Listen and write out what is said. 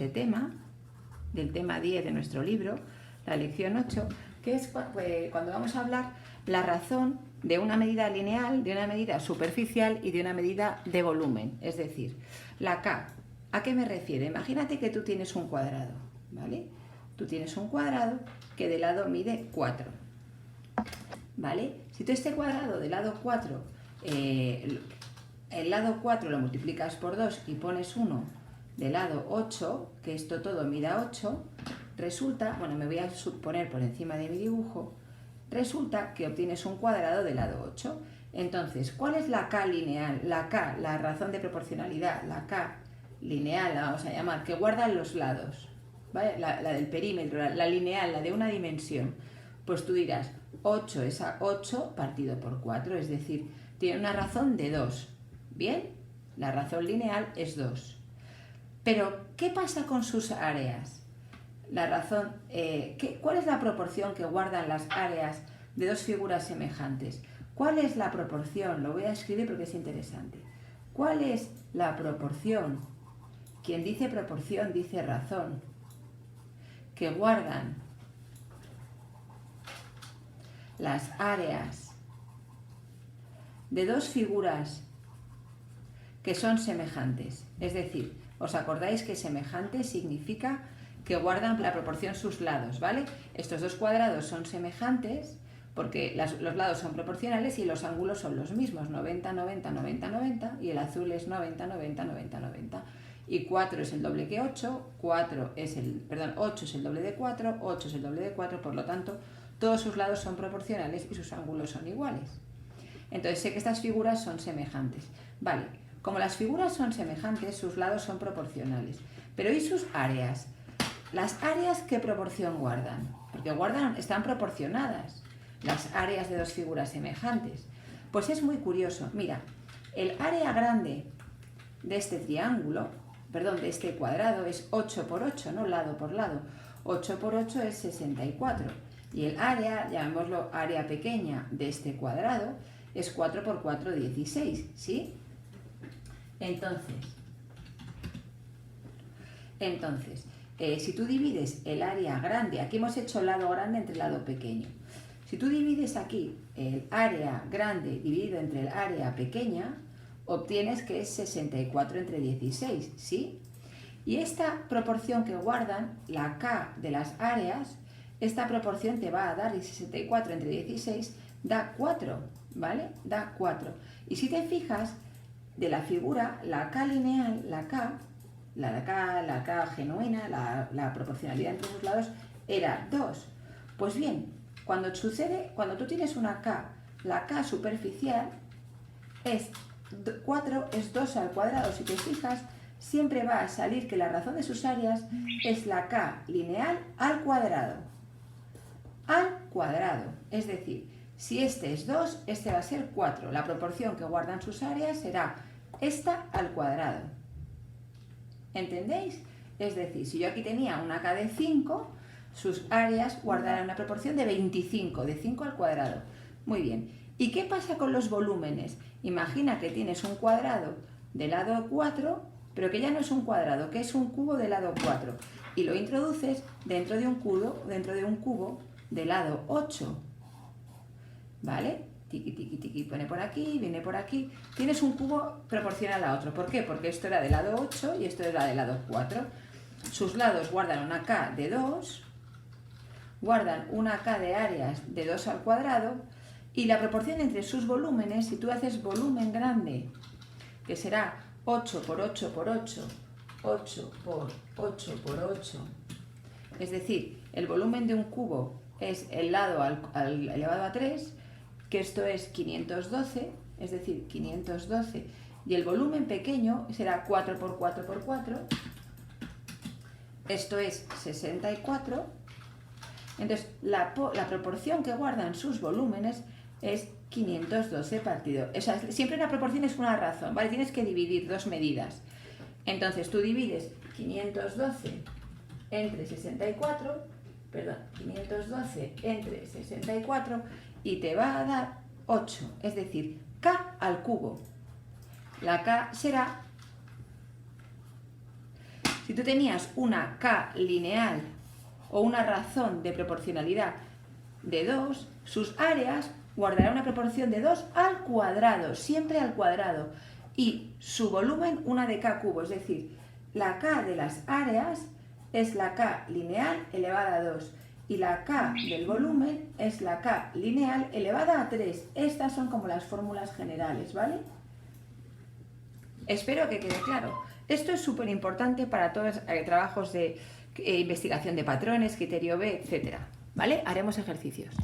este tema, del tema 10 de nuestro libro, la lección 8, que es cuando vamos a hablar la razón de una medida lineal, de una medida superficial y de una medida de volumen. Es decir, la K, ¿a qué me refiero? Imagínate que tú tienes un cuadrado, ¿vale? Tú tienes un cuadrado que de lado mide 4, ¿vale? Si tú este cuadrado de lado 4, el lado 4 lo multiplicas por 2 y pones 1 de lado 8, que esto todo mida 8, resulta, bueno, me voy a poner por encima de mi dibujo, resulta que obtienes un cuadrado de lado 8. Entonces, ¿cuál es la K lineal? La K, la razón de proporcionalidad, la K lineal, la vamos a llamar, que guarda los lados, ¿vale? La del perímetro, la lineal, la de una dimensión. Pues tú dirás, 8 es 8 partido por 4, es decir, tiene una razón de 2. ¿Bien? La razón lineal es 2. Pero, ¿qué pasa con sus áreas? La razón, ¿cuál es la proporción que guardan las áreas de dos figuras semejantes? ¿Cuál es la proporción? Lo voy a escribir porque es interesante. ¿Cuál es la proporción? Quien dice proporción dice razón. Que guardan las áreas de dos figuras que son semejantes. Es decir, ¿os acordáis que semejante significa que guardan la proporción sus lados, ¿vale? Estos dos cuadrados son semejantes porque los lados son proporcionales y los ángulos son los mismos, 90, 90, 90, 90, y el azul es 90, 90, 90, 90. Y 4 es el doble que 8, 8 es el doble de 4, 8 es el doble de 4, por lo tanto, todos sus lados son proporcionales y sus ángulos son iguales. Entonces sé que estas figuras son semejantes. Vale, como las figuras son semejantes, sus lados son proporcionales. Pero ¿y sus áreas? ¿Las áreas qué proporción guardan? Porque están proporcionadas las áreas de dos figuras semejantes. Pues es muy curioso. Mira, el área grande de este triángulo, de este cuadrado es 8 por 8, ¿no? Lado por lado. 8 por 8 es 64. Y el área, llamémoslo área pequeña de este cuadrado, es 4 por 4, 16, ¿sí? Entonces, si tú divides el área grande, aquí hemos hecho el lado grande entre el lado pequeño. Si tú divides aquí el área grande dividido entre el área pequeña, obtienes que es 64 entre 16, ¿sí? Y esta proporción que guardan, la K de las áreas, esta proporción te va a dar, y 64 entre 16 da 4, ¿vale? Da 4. Y si te fijas, de la figura, la K lineal, la K genuina, la proporcionalidad entre sus lados, era 2. Pues bien, cuando tú tienes una K, la K superficial es 4, es 2 al cuadrado. Si te fijas, siempre va a salir que la razón de sus áreas es la K lineal al cuadrado. Al cuadrado. Es decir, si este es 2, este va a ser 4. La proporción que guardan sus áreas será esta al cuadrado. ¿Entendéis? Es decir, si yo aquí tenía una K de 5, sus áreas guardarán una proporción de 25, de 5 al cuadrado. Muy bien. ¿Y qué pasa con los volúmenes? Imagina que tienes un cuadrado de lado 4, pero que ya no es un cuadrado, que es un cubo de lado 4. Y lo introduces dentro de un cubo de lado 8. ¿Vale? Tiqui, tiqui, tiqui, pone por aquí, viene por aquí. Tienes un cubo proporcional a otro. ¿Por qué? Porque esto era de lado 8 y esto era de lado 4. Sus lados guardan una K de 2, guardan una K de áreas de 2 al cuadrado, y la proporción entre sus volúmenes, si tú haces volumen grande, que será 8 por 8 por 8, 8 por 8 por 8, es decir, el volumen de un cubo es el lado elevado a 3, que esto es 512, es decir, 512, y el volumen pequeño será 4 por 4 por 4, esto es 64. Entonces, la proporción que guardan sus volúmenes es 512 partido. O sea, siempre la proporción es una razón, ¿vale? Tienes que dividir dos medidas. Entonces, tú divides 512 entre 64, 512 entre 64, y te va a dar 8, es decir, K al cubo. La K será Si tú tenías una K lineal o una razón de proporcionalidad de 2, sus áreas guardarán una proporción de 2 al cuadrado, siempre al cuadrado, y su volumen una de K cubo, es decir, la K de las áreas es la K lineal elevada a 2 y la K del volumen es la K lineal elevada a 3. Estas son como las fórmulas generales, ¿vale? Espero que quede claro. Esto es súper importante para todos los trabajos de investigación de patrones, criterio B, etc. ¿Vale? Haremos ejercicios.